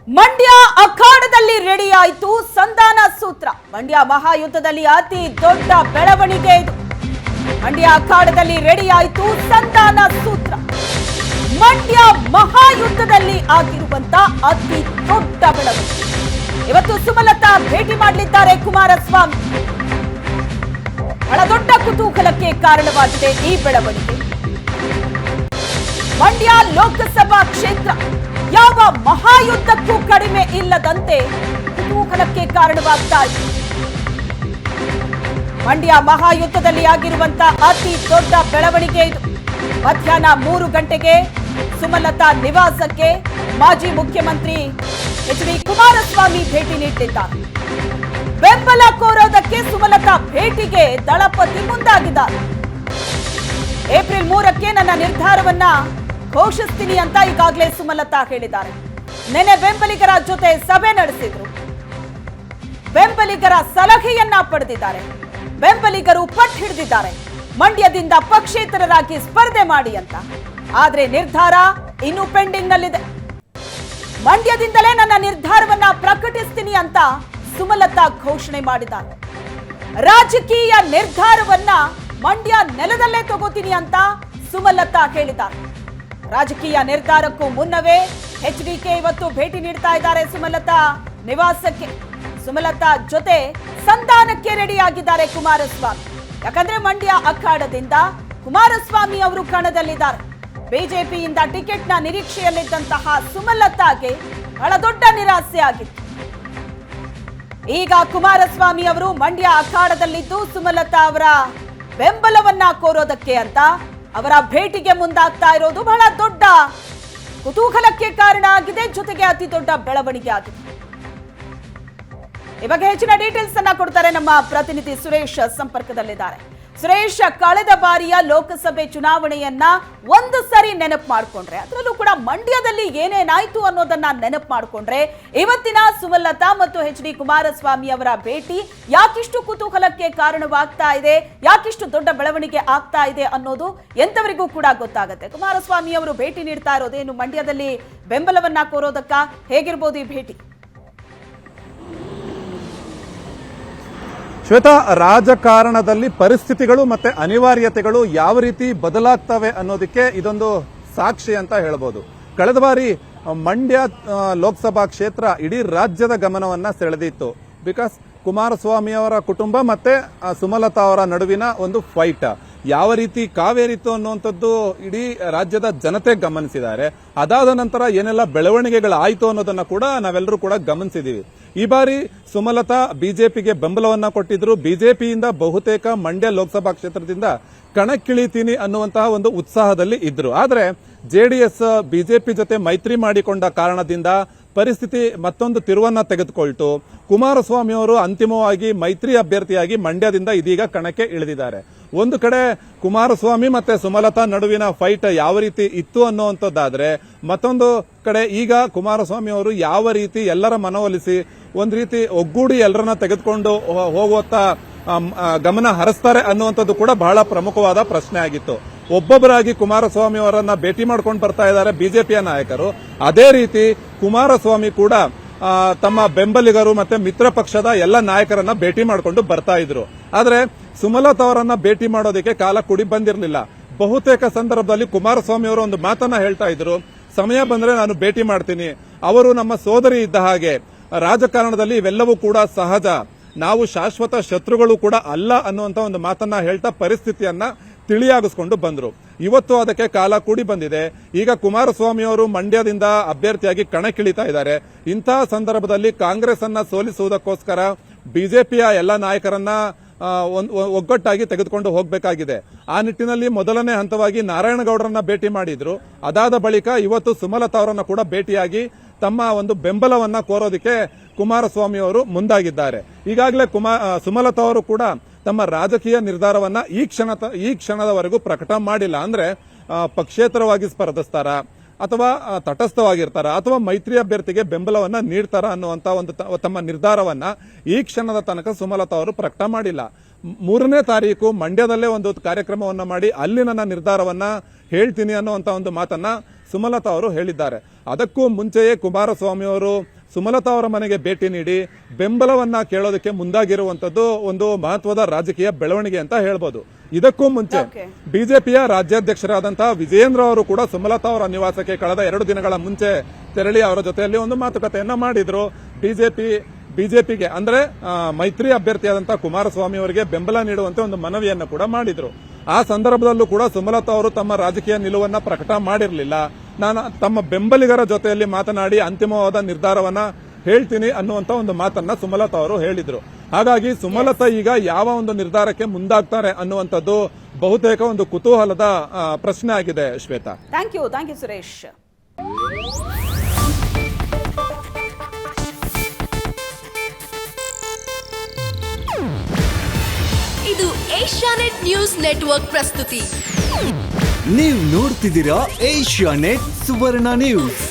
Mandya ಅಖಾಡದಲ್ಲಿ ready ಆಯಿತು ಸಂಧಾನ ಸೂತ್ರ. ಮಂಡ್ಯ ಮಹಾಯುದ್ಧದಲ್ಲಿ ಅತಿ ದೊಡ್ಡ ಬೆಳವಣಿಗೆ ಇದು. ಮಂಡ್ಯ ಅಖಾಡದಲ್ಲಿ ರೆಡಿ ಆಯಿತು ಸಂಧಾನ ಸೂತ್ರ. ಮಂಡ್ಯ ಮಹಾಯುದ್ಧದಲ್ಲಿ ಆಗಿರುವಂತ ಅತಿ ದೊಡ್ಡ ಬೆಳವಣಿಗೆ. ಇವತ್ತು ಸುಮಲತಾ ಭೇಟಿ ಮಾಡಲಿದ್ದಾರೆ ಕುಮಾರಸ್ವಾಮಿ. ಬಹಳ ದೊಡ್ಡ ಕುತೂಹಲಕ್ಕೆ ಕಾರಣವಾಗಿದೆ ಈ ಬೆಳವಣಿಗೆ. ಮಂಡ್ಯ ಲೋಕಸಭಾ ಕ್ಷೇತ್ರ ಯಾವ ಮಹಾಯುದ್ಧಕ್ಕೂ ಕಡಿಮೆ ಇಲ್ಲದಂತೆ ಕುತೂಹಲಕ್ಕೆ ಕಾರಣವಾಗ್ತಾ ಇದೆ. ಮಂಡ್ಯ ಮಹಾಯುದ್ಧದಲ್ಲಿ ಆಗಿರುವಂತ ಅತಿ ದೊಡ್ಡ ಬೆಳವಣಿಗೆ ಇದು. ಮಧ್ಯಾಹ್ನ 3 ಗಂಟೆಗೆ ಸುಮಲತಾ ನಿವಾಸಕ್ಕೆ ಮಾಜಿ ಮುಖ್ಯಮಂತ್ರಿ ಎಚ್.ಡಿ. ಕುಮಾರಸ್ವಾಮಿ ಭೇಟಿ ನೀಡಿದ್ದಾರೆ. ಬೆಂಬಲ ಕೋರೋದಕ್ಕೆ ಸುಮಲತಾ ಭೇಟಿಗೆ ದಳಪತಿ ಮುಂದಾಗಿದ್ದಾರೆ. ಏಪ್ರಿಲ್ 3ಕ್ಕೆ ನನ್ನ ನಿರ್ಧಾರವನ್ನ ಘೋಷಿಸ್ತೀನಿ ಅಂತ ಈಗಾಗಲೇ ಸುಮಲತಾ ಹೇಳಿದ್ದಾರೆ. ನೆನೆ ಬೆಂಬಲಿಗರ ಜೊತೆ ಸಭೆ ನಡೆಸಿದ್ರು. ಬೆಂಬಲಿಗರ ಸಲಹೆಯನ್ನ ಪಡೆದಿದ್ದಾರೆ. ಬೆಂಬಲಿಗರು ಪಟ್ಟು ಹಿಡಿದಿದ್ದಾರೆ ಮಂಡ್ಯದಿಂದ ಪಕ್ಷೇತರರಾಗಿ ಸ್ಪರ್ಧೆ ಮಾಡಿ ಅಂತ. ಆದ್ರೆ ನಿರ್ಧಾರ ಇನ್ನೂ ಪೆಂಡಿಂಗ್ ನಲ್ಲಿದೆ. ಮಂಡ್ಯದಿಂದಲೇ ನನ್ನ ನಿರ್ಧಾರವನ್ನ ಪ್ರಕಟಿಸ್ತೀನಿ ಅಂತ ಸುಮಲತಾ ಘೋಷಣೆ ಮಾಡಿದ್ದಾರೆ. ರಾಜಕೀಯ ನಿರ್ಧಾರವನ್ನ ಮಂಡ್ಯ ನೆಲದಲ್ಲೇ ತಗೋತೀನಿ ಅಂತ ಸುಮಲತಾ ಹೇಳಿದ್ದಾರೆ. ರಾಜಕೀಯ ನಿರ್ಧಾರಕ್ಕೂ ಮುನ್ನವೇ ಎಚ್ಡಿಕೆ ಇವತ್ತು ಭೇಟಿ ನೀಡ್ತಾ ಇದ್ದಾರೆ ಸುಮಲತಾ ನಿವಾಸಕ್ಕೆ. ಸುಮಲತಾ ಜೊತೆ ಸಂಧಾನಕ್ಕೆ ರೆಡಿ ಆಗಿದ್ದಾರೆ ಕುಮಾರಸ್ವಾಮಿ. ಯಾಕಂದ್ರೆ ಮಂಡ್ಯ ಅಖಾಡದಿಂದ ಕುಮಾರಸ್ವಾಮಿ ಅವರು ಕಣದಲ್ಲಿದ್ದಾರೆ. ಬಿಜೆಪಿಯಿಂದ ಟಿಕೆಟ್ನ ನಿರೀಕ್ಷೆಯಲ್ಲಿದ್ದಂತಹ ಸುಮಲತಾಗೆ ಬಹಳ ದೊಡ್ಡ ನಿರಾಸೆ ಆಗಿತ್ತು. ಈಗ ಕುಮಾರಸ್ವಾಮಿ ಅವರು ಮಂಡ್ಯ ಅಖಾಡದಲ್ಲಿದ್ದು ಸುಮಲತಾ ಅವರ ಬೆಂಬಲವನ್ನ ಕೋರೋದಕ್ಕೆ ಅಂತ ಅವರ ಭೇಟಿಗೆ ಮುಂದಾಗ್ತಾ ಇರೋದು ಬಹಳ ದೊಡ್ಡ ಕುತೂಹಲಕ್ಕೆ ಕಾರಣ ಆಗಿದೆ. ಜೊತೆಗೆ ಅತಿ ದೊಡ್ಡ ಬೆಳವಣಿಗೆ ಆಗಿದೆ. ಈ ಬಗ್ಗೆ ಹೆಚ್ಚಿನ ಡೀಟೇಲ್ಸ್ ಅನ್ನ ಕೊಡ್ತಾರೆ ನಮ್ಮ ಪ್ರತಿನಿಧಿ ಸುರೇಶ್ ಸಂಪರ್ಕದಲ್ಲಿದ್ದಾರೆ. ಸುರೇಶ್, ಕಳೆದ ಬಾರಿಯ ಲೋಕಸಭೆ ಚುನಾವಣೆಯನ್ನ ಒಂದು ಸರಿ ನೆನಪು ಮಾಡಿಕೊಂಡ್ರೆ, ಅದರಲ್ಲೂ ಕೂಡ ಮಂಡ್ಯದಲ್ಲಿ ಏನೇನಾಯ್ತು ಅನ್ನೋದನ್ನ ನೆನಪು ಮಾಡಿಕೊಂಡ್ರೆ, ಇವತ್ತಿನ ಸುಮಲತಾ ಮತ್ತು ಎಚ್.ಡಿ. ಕುಮಾರಸ್ವಾಮಿ ಅವರ ಭೇಟಿ ಯಾಕಿಷ್ಟು ಕುತೂಹಲಕ್ಕೆ ಕಾರಣವಾಗ್ತಾ ಇದೆ, ಯಾಕಿಷ್ಟು ದೊಡ್ಡ ಬೆಳವಣಿಗೆ ಆಗ್ತಾ ಇದೆ ಅನ್ನೋದು ಎಂತವರಿಗೂ ಕೂಡ ಗೊತ್ತಾಗುತ್ತೆ. ಕುಮಾರಸ್ವಾಮಿ ಅವರು ಭೇಟಿ ನೀಡ್ತಾ ಇರೋದೇನು ಮಂಡ್ಯದಲ್ಲಿ ಬೆಂಬಲವನ್ನ ಕೋರೋದಕ್ಕ? ಹೇಗಿರ್ಬೋದು ಈ ಭೇಟಿ? ಶ್ವೇತಾ, ರಾಜಕಾರಣದಲ್ಲಿ ಪರಿಸ್ಥಿತಿಗಳು ಮತ್ತೆ ಅನಿವಾರ್ಯತೆಗಳು ಯಾವ ರೀತಿ ಬದಲಾಗ್ತವೆ ಅನ್ನೋದಕ್ಕೆ ಇದೊಂದು ಸಾಕ್ಷಿ ಅಂತ ಹೇಳ್ಬೋದು. ಕಳೆದ ಬಾರಿ ಮಂಡ್ಯ ಲೋಕಸಭಾ ಕ್ಷೇತ್ರ ಇಡೀ ರಾಜ್ಯದ ಗಮನವನ್ನ ಸೆಳೆದಿತ್ತು. ಬಿಕಾಸ್ ಕುಮಾರಸ್ವಾಮಿ ಅವರ ಕುಟುಂಬ ಮತ್ತೆ ಸುಮಲತಾ ಅವರ ನಡುವಿನ ಒಂದು ಫೈಟ್ ಯಾವ ರೀತಿ ಕಾವೇರಿತ್ತು ಅನ್ನುವಂಥದ್ದು ಇಡೀ ರಾಜ್ಯದ ಜನತೆ ಗಮನಿಸಿದ್ದಾರೆ. ಅದಾದ ನಂತರ ಏನೆಲ್ಲ ಬೆಳವಣಿಗೆಗಳಾಯಿತು ಅನ್ನೋದನ್ನ ಕೂಡ ನಾವೆಲ್ಲರೂ ಕೂಡ ಗಮನಿಸಿದೀವಿ. ಈ ಬಾರಿ ಸುಮಲತಾ ಬಿಜೆಪಿಗೆ ಬೆಂಬಲವನ್ನ ಕೊಟ್ಟಿದ್ರು. ಬಿಜೆಪಿಯಿಂದ ಬಹುತೇಕ ಮಂಡ್ಯ ಲೋಕಸಭಾ ಕ್ಷೇತ್ರದಿಂದ ಕಣಕ್ಕಿಳಿತೀನಿ ಅನ್ನುವಂತಹ ಒಂದು ಉತ್ಸಾಹದಲ್ಲಿ ಇದ್ರು. ಆದ್ರೆ ಜೆಡಿಎಸ್ ಬಿಜೆಪಿ ಜೊತೆ ಮೈತ್ರಿ ಮಾಡಿಕೊಂಡ ಕಾರಣದಿಂದ ಪರಿಸ್ಥಿತಿ ಮತ್ತೊಂದು ತಿರುವನ್ನ ತೆಗೆದುಕೊಳ್ತು. ಕುಮಾರಸ್ವಾಮಿ ಅವರು ಅಂತಿಮವಾಗಿ ಮೈತ್ರಿ ಅಭ್ಯರ್ಥಿಯಾಗಿ ಮಂಡ್ಯದಿಂದ ಇದೀಗ ಕಣಕ್ಕೆ ಇಳಿದಿದ್ದಾರೆ. ಒಂದು ಕಡೆ ಕುಮಾರಸ್ವಾಮಿ ಮತ್ತೆ ಸುಮಲತಾ ನಡುವಿನ ಫೈಟ್ ಯಾವ ರೀತಿ ಇತ್ತು ಅನ್ನುವಂಥದ್ದಾದ್ರೆ, ಮತ್ತೊಂದು ಕಡೆ ಈಗ ಕುಮಾರಸ್ವಾಮಿ ಅವರು ಯಾವ ರೀತಿ ಎಲ್ಲರ ಮನವೊಲಿಸಿ ಒಂದ್ ರೀತಿ ಒಗ್ಗೂಡಿ ಎಲ್ಲರನ್ನ ತೆಗೆದುಕೊಂಡು ಹೋಗುವತ್ತ ಗಮನ ಹರಿಸ್ತಾರೆ ಅನ್ನುವಂಥದ್ದು ಕೂಡ ಬಹಳ ಪ್ರಮುಖವಾದ ಪ್ರಶ್ನೆ ಆಗಿತ್ತು. ಒಬ್ಬೊಬ್ಬರಾಗಿ ಕುಮಾರಸ್ವಾಮಿ ಅವರನ್ನ ಭೇಟಿ ಮಾಡ್ಕೊಂಡು ಬರ್ತಾ ಇದ್ದಾರೆ ಬಿಜೆಪಿಯ ನಾಯಕರು. ಅದೇ ರೀತಿ ಕುಮಾರಸ್ವಾಮಿ ಕೂಡ ತಮ್ಮ ಬೆಂಬಲಿಗರು ಮತ್ತೆ ಮಿತ್ರ ಪಕ್ಷದ ಎಲ್ಲ ನಾಯಕರನ್ನ ಭೇಟಿ ಮಾಡಿಕೊಂಡು ಬರ್ತಾ ಇದ್ರು. ಆದ್ರೆ ಸುಮಲತಾ ಅವರನ್ನ ಭೇಟಿ ಮಾಡೋದಕ್ಕೆ ಕಾಲ ಕೂಡಿ ಬಂದಿರಲಿಲ್ಲ. ಬಹುತೇಕ ಸಂದರ್ಭದಲ್ಲಿ ಕುಮಾರಸ್ವಾಮಿ ಅವರು ಒಂದು ಮಾತನ್ನ ಹೇಳ್ತಾ ಇದ್ರು, ಸಮಯ ಬಂದ್ರೆ ನಾನು ಭೇಟಿ ಮಾಡ್ತೀನಿ, ಅವರು ನಮ್ಮ ಸೋದರಿ ಇದ್ದ ಹಾಗೆ, ರಾಜಕಾರಣದಲ್ಲಿ ಇವೆಲ್ಲವೂ ಕೂಡ ಸಹಜ, ನಾವು ಶಾಶ್ವತ ಶತ್ರುಗಳು ಕೂಡ ಅಲ್ಲ ಅನ್ನುವಂತ ಒಂದು ಮಾತನ್ನ ಹೇಳ್ತಾ ಪರಿಸ್ಥಿತಿಯನ್ನ ತಿಳಿಯಾಗಿಸ್ಕೊಂಡು ಬಂದ್ರು. ಇವತ್ತು ಅದಕ್ಕೆ ಕಾಲ ಕೂಡಿ ಬಂದಿದೆ. ಈಗ ಕುಮಾರಸ್ವಾಮಿ ಅವರು ಮಂಡ್ಯದಿಂದ ಅಭ್ಯರ್ಥಿಯಾಗಿ ಕಣಕ್ಕಿಳಿತಾ ಇದ್ದಾರೆ. ಇಂತಹ ಸಂದರ್ಭದಲ್ಲಿ ಕಾಂಗ್ರೆಸ್ ಅನ್ನ ಸೋಲಿಸುವುದಕ್ಕೋಸ್ಕರ ಬಿಜೆಪಿಯ ಎಲ್ಲ ನಾಯಕರನ್ನ ಒಗ್ಗಟ್ಟಾಗಿ ತೆಗೆದುಕೊಂಡು ಹೋಗಬೇಕಾಗಿದೆ. ಆ ನಿಟ್ಟಿನಲ್ಲಿ ಮೊದಲನೇ ಹಂತವಾಗಿ ನಾರಾಯಣಗೌಡರನ್ನ ಭೇಟಿ ಮಾಡಿದ್ರು. ಅದಾದ ಬಳಿಕ ಇವತ್ತು ಸುಮಲತಾ ಅವರನ್ನ ಕೂಡ ಭೇಟಿಯಾಗಿ ತಮ್ಮ ಒಂದು ಬೆಂಬಲವನ್ನ ಕೋರೋದಕ್ಕೆ ಕುಮಾರಸ್ವಾಮಿ ಅವರು ಮುಂದಾಗಿದ್ದಾರೆ. ಈಗಾಗಲೇ ಸುಮಲತಾ ಅವರು ಕೂಡ ತಮ್ಮ ರಾಜಕೀಯ ನಿರ್ಧಾರವನ್ನ ಈ ಕ್ಷಣದವರೆಗೂ ಪ್ರಕಟ ಮಾಡಿಲ್ಲ. ಅಂದ್ರೆ ಪಕ್ಷೇತರವಾಗಿ ಸ್ಪರ್ಧಿಸ್ತಾರ ಅಥವಾ ತಟಸ್ಥವಾಗಿರ್ತಾರ ಅಥವಾ ಮೈತ್ರಿ ಅಭ್ಯರ್ಥಿಗೆ ಬೆಂಬಲವನ್ನ ನೀಡ್ತಾರ ಅನ್ನುವಂತ ಒಂದು ತಮ್ಮ ನಿರ್ಧಾರವನ್ನ ಈ ಕ್ಷಣದ ತನಕ ಸುಮಲತಾ ಅವರು ಪ್ರಕಟ ಮಾಡಿಲ್ಲ. 3ನೇ ತಾರೀಕು ಮಂಡ್ಯದಲ್ಲೇ ಒಂದು ಕಾರ್ಯಕ್ರಮವನ್ನ ಮಾಡಿ ಅಲ್ಲಿ ನನ್ನ ನಿರ್ಧಾರವನ್ನ ಹೇಳ್ತೀನಿ ಅನ್ನುವಂತ ಒಂದು ಮಾತನ್ನ ಸುಮಲತಾ ಅವರು ಹೇಳಿದ್ದಾರೆ. ಅದಕ್ಕೂ ಮುಂಚೆಯೇ ಕುಮಾರಸ್ವಾಮಿ ಅವರು ಸುಮಲತಾ ಅವರ ಮನೆಗೆ ಭೇಟಿ ನೀಡಿ ಬೆಂಬಲವನ್ನ ಕೇಳೋದಕ್ಕೆ ಮುಂದಾಗಿರುವಂತದ್ದು ಒಂದು ಮಹತ್ವದ ರಾಜಕೀಯ ಬೆಳವಣಿಗೆ ಅಂತ ಹೇಳ್ಬೋದು. ಇದಕ್ಕೂ ಮುಂಚೆ ಬಿಜೆಪಿಯ ರಾಜ್ಯಾಧ್ಯಕ್ಷರಾದಂತಹ ವಿಜಯೇಂದ್ರ ಅವರು ಕೂಡ ಸುಮಲತಾ ಅವರ ನಿವಾಸಕ್ಕೆ ಕಳೆದ 2 ದಿನಗಳ ಮುಂಚೆ ತೆರಳಿ ಅವರ ಜೊತೆಯಲ್ಲಿ ಒಂದು ಮಾತುಕತೆಯನ್ನ ಮಾಡಿದ್ರು. ಬಿಜೆಪಿಗೆ ಅಂದ್ರೆ ಮೈತ್ರಿ ಅಭ್ಯರ್ಥಿಯಾದಂತಹ ಕುಮಾರಸ್ವಾಮಿ ಅವರಿಗೆ ಬೆಂಬಲ ನೀಡುವಂತೆ ಒಂದು ಮನವಿಯನ್ನು ಕೂಡ ಮಾಡಿದ್ರು. ಆ ಸಂದರ್ಭದಲ್ಲೂ ಕೂಡ ಸುಮಲತಾ ಅವರು ತಮ್ಮ ರಾಜಕೀಯ ನಿಲುವನ್ನ ಪ್ರಕಟ ಮಾಡಿರಲಿಲ್ಲ. ನಾನು ತಮ್ಮ ಬೆಂಬಲಿಗರ ಜೊತೆಯಲ್ಲಿ ಮಾತನಾಡಿ ಅಂತಿಮವಾದ ನಿರ್ಧಾರವನ್ನ ಹೇಳ್ತೀನಿ ಅನ್ನುವಂತ ಒಂದು ಮಾತನ್ನ ಸುಮಲತಾ ಅವರು ಹೇಳಿದ್ರು. ಹಾಗಾಗಿ ಸುಮಲತಾ ಈಗ ಯಾವ ಒಂದು ನಿರ್ಧಾರಕ್ಕೆ ಮುಂದಾಗ್ತಾರೆ ಅನ್ನುವಂಥದ್ದು ಬಹುತೇಕ ಒಂದು ಕುತೂಹಲದ ಪ್ರಶ್ನೆ ಆಗಿದೆ. Shweta, thank you Suresh. ಇದು ಏಷ್ಯಾನೆಟ್ ನ್ಯೂಸ್ ನೆಟ್ವರ್ಕ್ ಪ್ರಸ್ತುತಿ. ನೀವು ನೋಡ್ತಿದ್ದೀರಾ ಏಷ್ಯಾನೆಟ್ ಸುವರ್ಣ ನ್ಯೂಸ್.